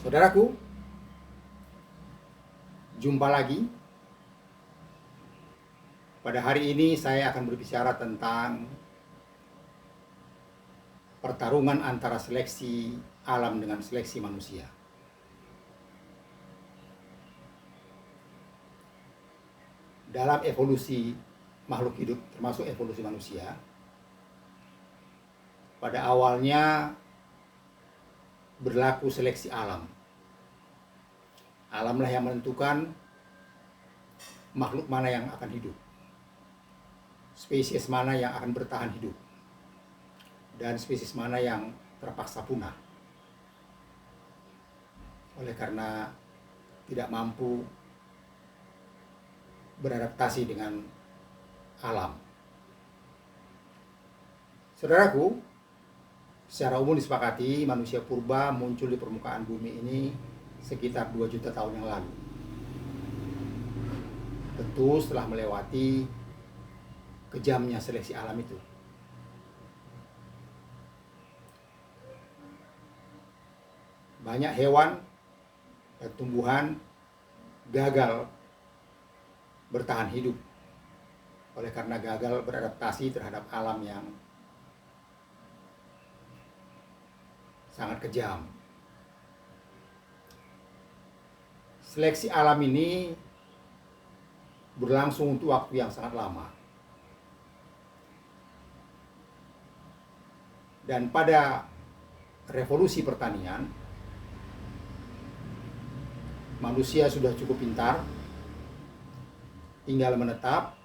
Saudaraku, jumpa lagi. Pada hari ini saya akan berbicara tentang pertarungan antara seleksi alam dengan seleksi manusia. Dalam evolusi makhluk hidup, termasuk evolusi manusia, pada awalnya berlaku seleksi alam. Alamlah yang menentukan makhluk mana yang akan hidup, spesies mana yang akan bertahan hidup, dan spesies mana yang terpaksa punah oleh karena tidak mampu beradaptasi dengan alam. Saudaraku, secara umum disepakati manusia purba muncul di permukaan bumi ini sekitar 2 juta tahun yang lalu. Tentu setelah melewati kejamnya seleksi alam itu. Banyak hewan dan tumbuhan gagal bertahan hidup oleh karena gagal beradaptasi terhadap alam yang sangat kejam. Seleksi alam ini berlangsung untuk waktu yang sangat lama. Dan pada revolusi pertanian, manusia sudah cukup pintar, tinggal menetap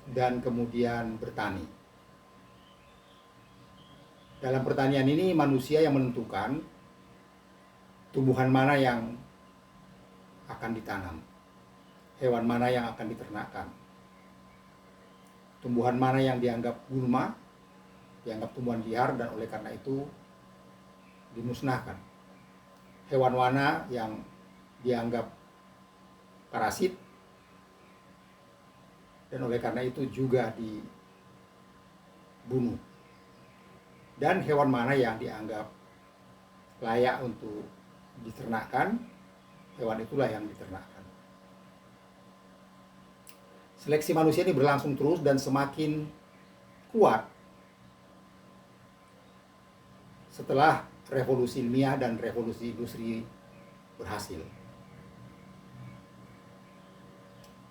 dan kemudian bertani. Dalam pertanian ini manusia yang menentukan tumbuhan mana yang akan ditanam, hewan mana yang akan diternakkan, tumbuhan mana yang dianggap gulma, dianggap tumbuhan liar dan oleh karena itu dimusnahkan, hewan mana yang dianggap parasit dan oleh karena itu juga dibunuh. Dan hewan mana yang dianggap layak untuk diternakkan, hewan itulah yang diternakkan. Seleksi manusia ini berlangsung terus dan semakin kuat setelah revolusi ilmiah dan revolusi industri berhasil.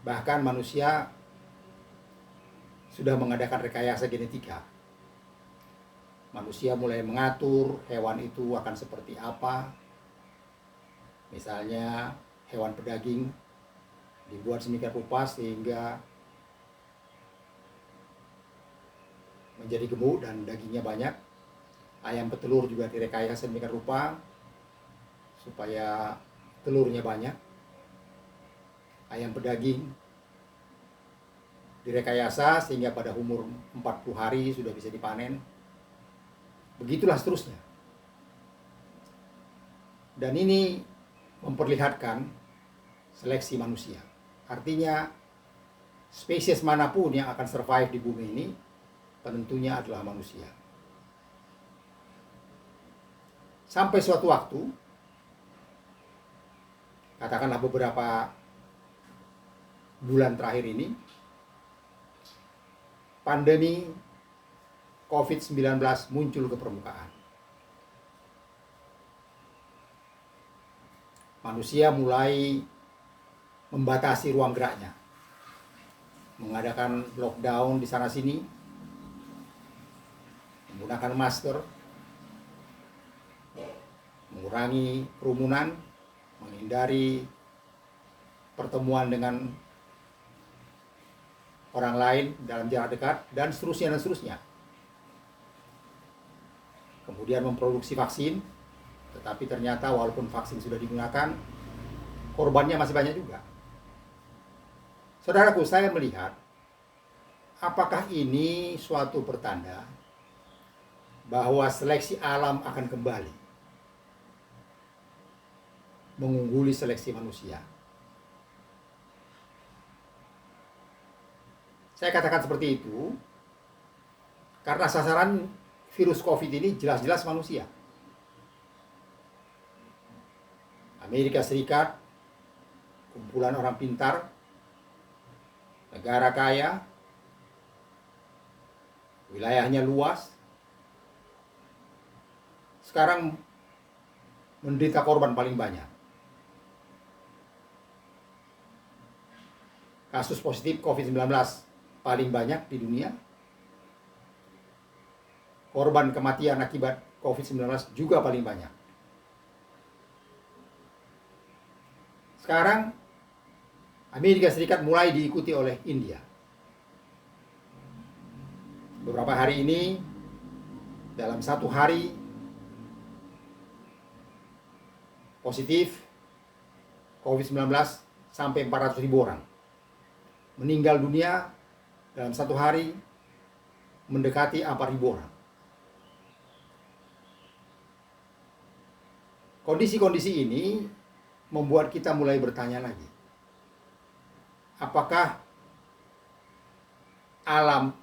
Bahkan manusia sudah mengadakan rekayasa genetika. Manusia mulai mengatur hewan itu akan seperti apa. Misalnya hewan pedaging dibuat sedemikian rupa sehingga menjadi gemuk dan dagingnya banyak. Ayam petelur juga direkayasa sedemikian rupa supaya telurnya banyak. Ayam pedaging direkayasa sehingga pada umur 40 hari sudah bisa dipanen. Begitulah seterusnya. Dan ini memperlihatkan seleksi manusia. Artinya spesies manapun yang akan survive di bumi ini penentunya adalah manusia. Sampai suatu waktu, katakanlah beberapa bulan terakhir ini, pandemi COVID-19 muncul ke permukaan. Manusia mulai membatasi ruang geraknya, mengadakan lockdown di sana-sini, menggunakan masker, mengurangi kerumunan, menghindari pertemuan dengan orang lain dalam jarak dekat, dan seterusnya dan seterusnya. Kemudian memproduksi vaksin, tetapi ternyata walaupun vaksin sudah digunakan, korbannya masih banyak juga. Saudaraku, saya melihat apakah ini suatu pertanda bahwa seleksi alam akan kembali mengungguli seleksi manusia. Saya katakan seperti itu karena sasaran virus COVID ini jelas-jelas manusia. Amerika Serikat, kumpulan orang pintar, negara kaya, wilayahnya luas, sekarang menderita korban paling banyak. Kasus positif COVID-19 paling banyak di dunia. Korban kematian akibat COVID-19 juga paling banyak. Sekarang Amerika Serikat mulai diikuti oleh India. Beberapa hari ini, dalam satu hari, positif COVID-19 sampai 400.000 orang. Meninggal dunia dalam satu hari mendekati 4.000 orang. Kondisi-kondisi ini membuat kita mulai bertanya lagi. Apakah alam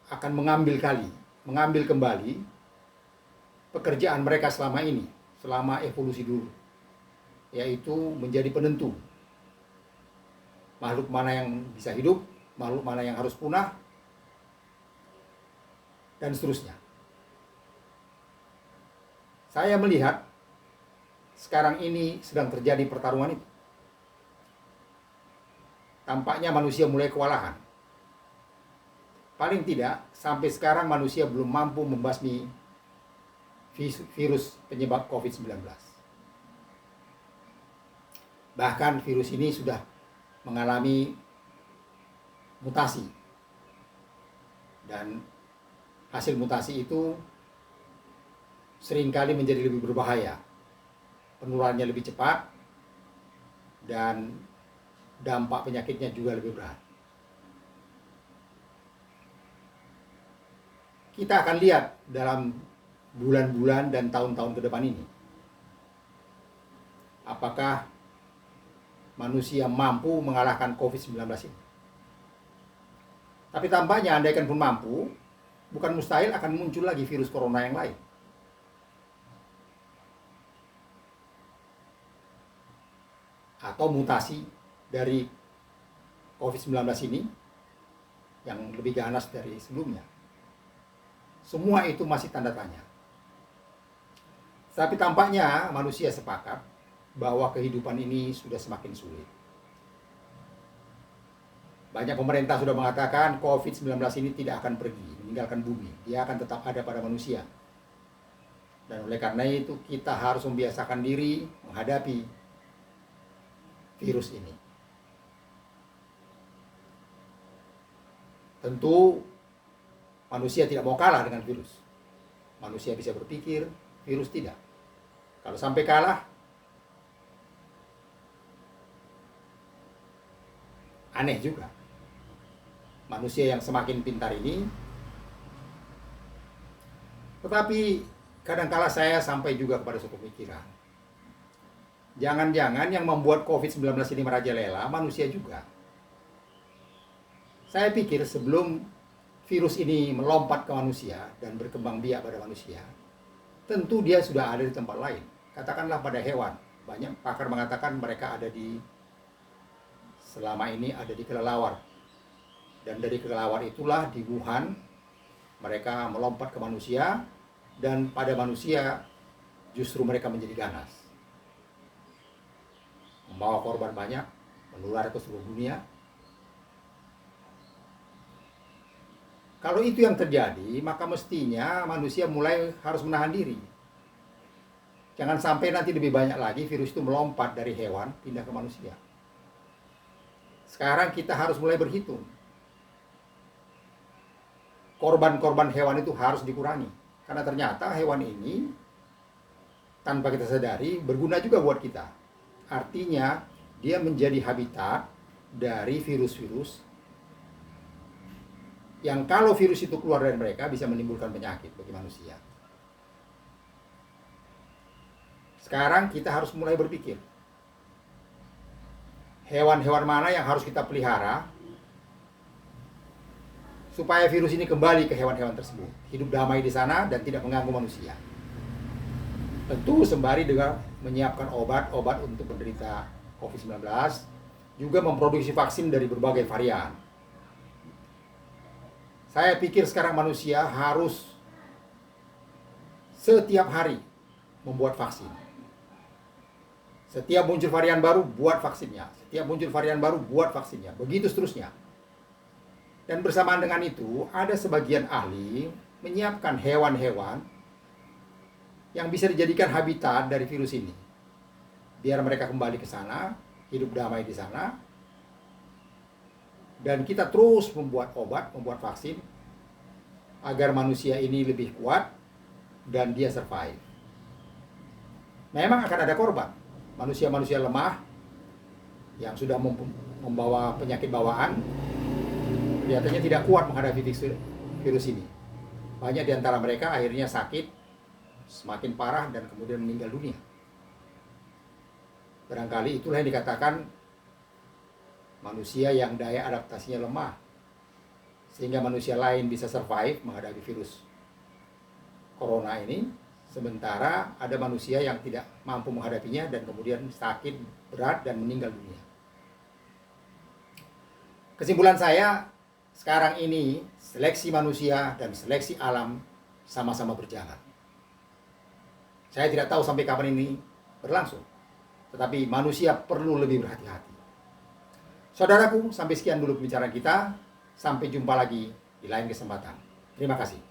akan mengambil kembali pekerjaan mereka selama ini, selama evolusi dulu, yaitu menjadi penentu makhluk mana yang bisa hidup, makhluk mana yang harus punah, dan seterusnya. Saya melihat sekarang ini sedang terjadi pertarungan itu. Tampaknya manusia mulai kewalahan. Paling tidak, sampai sekarang manusia belum mampu membasmi virus penyebab COVID-19. Bahkan virus ini sudah mengalami mutasi. Dan hasil mutasi itu seringkali menjadi lebih berbahaya. Penularannya lebih cepat dan dampak penyakitnya juga lebih berat. Kita akan lihat dalam bulan-bulan dan tahun-tahun ke depan ini, apakah manusia mampu mengalahkan COVID-19 ini. Tapi tampaknya andaikan pun mampu, bukan mustahil akan muncul lagi virus corona yang lain. Atau mutasi dari COVID-19 ini yang lebih ganas dari sebelumnya. Semua itu masih tanda tanya. Tapi tampaknya manusia sepakat bahwa kehidupan ini sudah semakin sulit. Banyak pemerintah sudah mengatakan COVID-19 ini tidak akan pergi, meninggalkan bumi. Dia akan tetap ada pada manusia. Dan oleh karena itu kita harus membiasakan diri menghadapi virus ini. Tentu manusia tidak mau kalah dengan virus. Manusia bisa berpikir, virus tidak. Kalau sampai kalah, aneh juga. Manusia yang semakin pintar ini. Tetapi kadangkala saya sampai juga kepada suatu pemikiran. Jangan-jangan yang membuat COVID-19 ini merajalela manusia juga. Saya pikir sebelum virus ini melompat ke manusia dan berkembang biak pada manusia, tentu dia sudah ada di tempat lain. Katakanlah pada hewan. Banyak pakar mengatakan mereka selama ini ada di kelelawar. Dan dari kelelawar itulah di Wuhan mereka melompat ke manusia, dan pada manusia justru mereka menjadi ganas. Membawa korban banyak, menular ke seluruh dunia. Kalau itu yang terjadi, maka mestinya manusia mulai harus menahan diri. Jangan sampai nanti lebih banyak lagi virus itu melompat dari hewan pindah ke manusia. Sekarang kita harus mulai berhitung. Korban-korban hewan itu harus dikurangi. Karena ternyata hewan ini, tanpa kita sadari, berguna juga buat kita. Artinya, dia menjadi habitat dari virus-virus yang kalau virus itu keluar dari mereka bisa menimbulkan penyakit bagi manusia. Sekarang kita harus mulai berpikir. Hewan-hewan mana yang harus kita pelihara supaya virus ini kembali ke hewan-hewan tersebut. Hidup damai di sana dan tidak mengganggu manusia. Tentu sembari menyiapkan obat untuk penderita COVID-19, juga memproduksi vaksin dari berbagai varian. Saya pikir sekarang manusia harus setiap hari membuat vaksin. Setiap muncul varian baru, buat vaksinnya. Setiap muncul varian baru, buat vaksinnya. Begitu seterusnya. Dan bersamaan dengan itu, ada sebagian ahli menyiapkan hewan-hewan yang bisa dijadikan habitat dari virus ini. Biar mereka kembali ke sana, hidup damai di sana. Dan kita terus membuat obat, membuat vaksin, agar manusia ini lebih kuat dan dia survive. Memang akan ada korban. Manusia-manusia lemah yang sudah membawa penyakit bawaan kelihatannya tidak kuat menghadapi virus ini. Banyak di antara mereka akhirnya sakit, semakin parah dan kemudian meninggal dunia. Barangkali itulah yang dikatakan manusia yang daya adaptasinya lemah, sehingga manusia lain bisa survive menghadapi virus corona ini, sementara ada manusia yang tidak mampu menghadapinya dan kemudian sakit berat dan meninggal dunia. Kesimpulan saya, sekarang ini seleksi manusia dan seleksi alam sama-sama berjalan. Saya tidak tahu sampai kapan ini berlangsung, tetapi manusia perlu lebih berhati-hati. Saudaraku, sampai sekian dulu pembicaraan kita. Sampai jumpa lagi di lain kesempatan. Terima kasih.